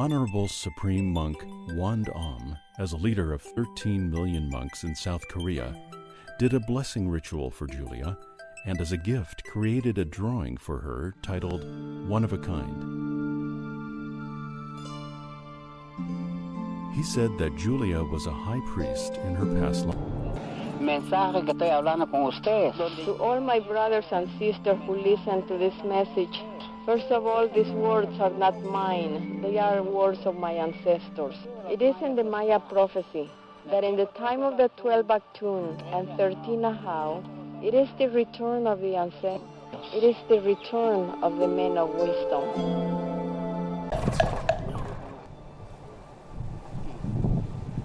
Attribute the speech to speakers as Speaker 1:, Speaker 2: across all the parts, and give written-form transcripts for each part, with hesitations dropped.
Speaker 1: Honorable Supreme Monk Won-Om, as a leader of 13 million monks in South Korea, did a blessing ritual for Julia, and as a gift created a drawing for her titled One of a Kind. He said that Julia was a high priest in her past life.
Speaker 2: Mensaje que estoy hablando con ustedes.
Speaker 3: To all my brothers and sisters who listen to this message, first of all, these words are not mine. They are words of my ancestors. It is in the Maya prophecy that in the time of the 12 Actun and 13 Ahau, it is the return of the ancestors. It is the return of the men of wisdom.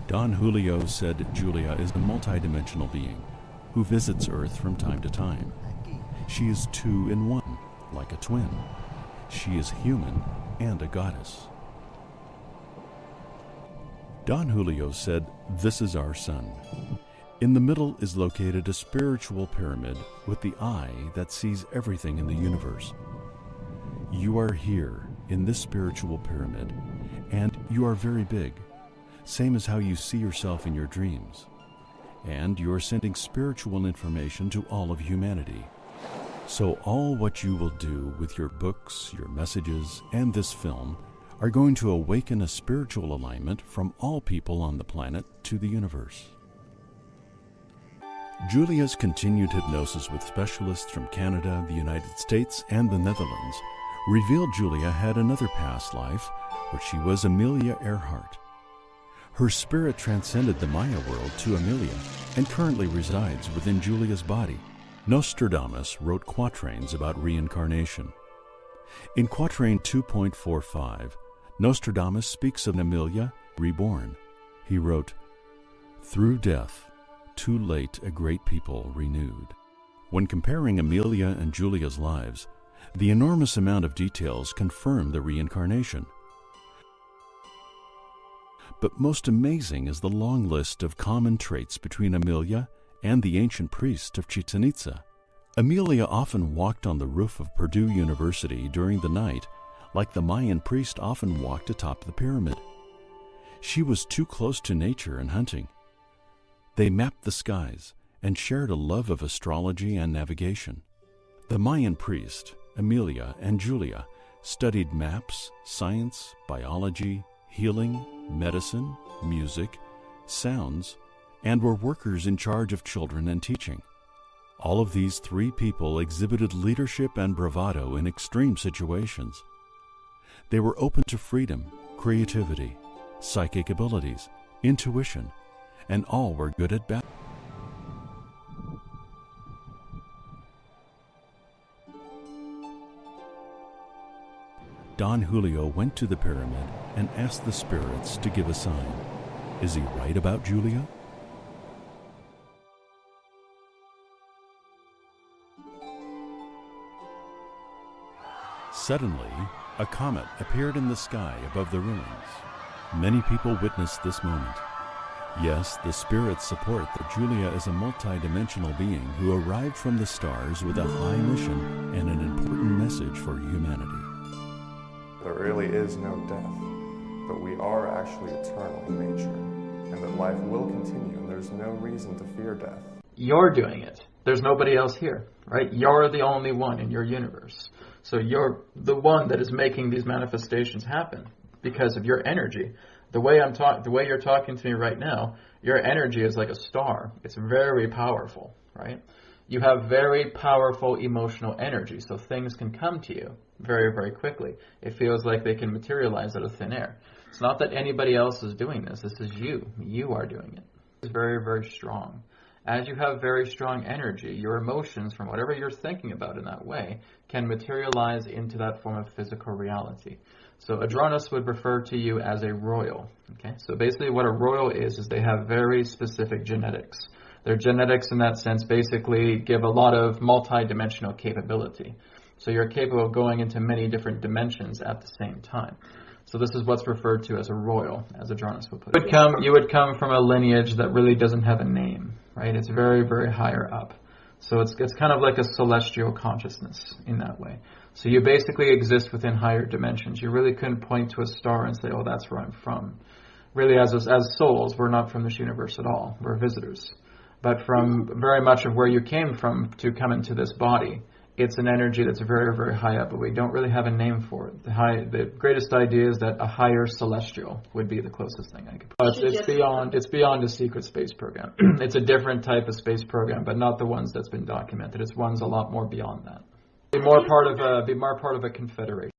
Speaker 1: Don Julio said Julia is a multidimensional being who visits Earth from time to time. She is two in one, like a twin. She is human and a goddess. Don Julio said, "This is our sun. In the middle is located a spiritual pyramid with the eye that sees everything in the universe. You are here in this spiritual pyramid, and you are very big, same as how you see yourself in your dreams. And you are sending spiritual information to all of humanity. So all what you will do with your books, your messages, and this film are going to awaken a spiritual alignment from all people on the planet to the universe." Julia's continued hypnosis with specialists from Canada, the United States, and the Netherlands revealed Julia had another past life where she was Amelia Earhart. Her spirit transcended the Maya world to Amelia and currently resides within Julia's body. Nostradamus wrote quatrains about reincarnation. In quatrain 2.45, Nostradamus speaks of Amelia reborn. He wrote, "Through death, too late a great people renewed." When comparing Amelia and Julia's lives, the enormous amount of details confirm the reincarnation. But most amazing is the long list of common traits between Amelia and the ancient priest of Chichen Itza. Amelia often walked on the roof of Purdue University during the night, like the Mayan priest often walked atop the pyramid. She was too close to nature and hunting. They mapped the skies and shared a love of astrology and navigation. The Mayan priest, Amelia, and Julia studied maps, science, biology, healing, medicine, music, sounds, and were workers in charge of children and teaching. All of these three people exhibited leadership and bravado in extreme situations. They were open to freedom, creativity, psychic abilities, intuition, and all were good at battle. Don Julio went to the pyramid and asked the spirits to give a sign. Is he right about Julia? Suddenly, a comet appeared in the sky above the ruins. Many people witnessed this moment. Yes, the spirits support that Julia is a multidimensional being who arrived from the stars with a high mission and an important message for humanity.
Speaker 4: There really is no death, but we are actually eternal in nature, and that life will continue, and there's no reason to fear death.
Speaker 5: You're doing it. There's nobody else here, right? You're the only one in your universe. So you're the one that is making these manifestations happen because of your energy. The way you're talking to me right now, your energy is like a star. It's very powerful, right? You have very powerful emotional energy, so things can come to you very, very quickly. It feels like they can materialize out of thin air. It's not that anybody else is doing this. This is you. You are doing it. It's very, very strong. As you have very strong energy, your emotions from whatever you're thinking about in that way can materialize into that form of physical reality. So Adronis would refer to you as a royal. Okay, so basically what a royal is they have very specific genetics. Their genetics in that sense basically give a lot of multi-dimensional capability. So you're capable of going into many different dimensions at the same time. So this is what's referred to as a royal, as Adronis would put it. You would come from a lineage that really doesn't have a name, right? It's very, very higher up. So it's kind of like a celestial consciousness in that way. So you basically exist within higher dimensions. You really couldn't point to a star and say, oh, that's where I'm from. Really, as souls, we're not from this universe at all. We're visitors. But from very much of where you came from to come into this body, it's an energy that's very, very high up, but we don't really have a name for it. The greatest idea is that a higher celestial would be the closest thing I could put. It's beyond a secret space program. It's a different type of space program, but not the ones that's been documented. It's ones a lot more beyond that. Be more part of a confederation.